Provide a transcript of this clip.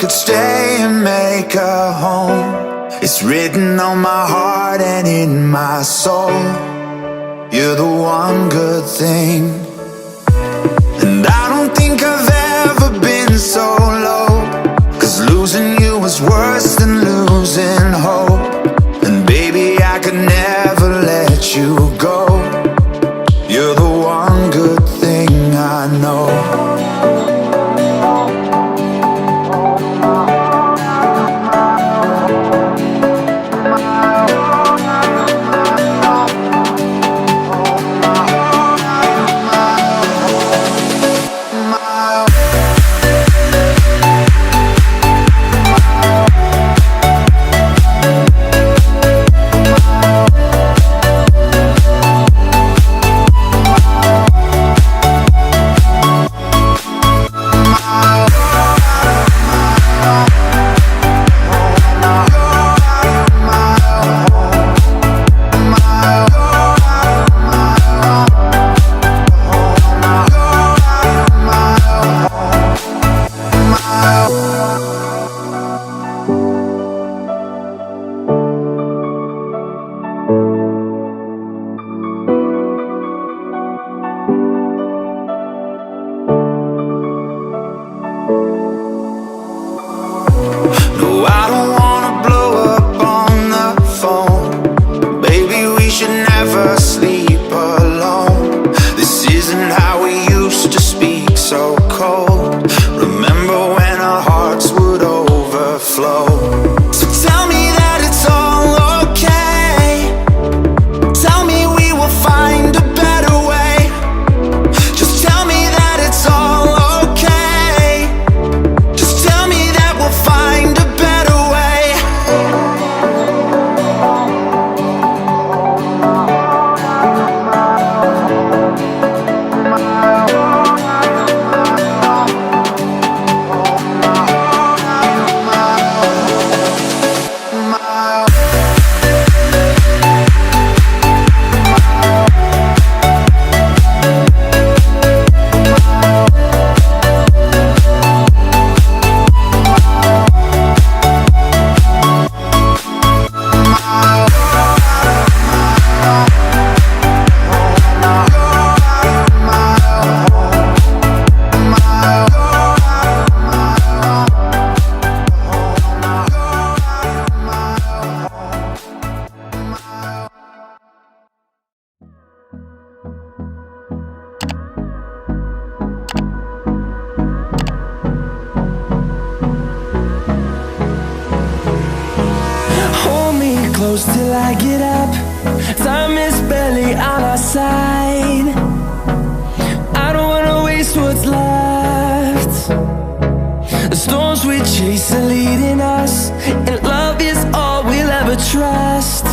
could stay and make a home. It's written on my heart and in my soul. You're the one good thing. And I don't think I've ever been so low, 'cause losing you was worse than losing hope. And baby, I could never let you go. You're the one good thing I know. Till I get up, time is barely on our side. I don't wanna waste what's left. The storms we chase are leading us, and love is all we'll ever trust.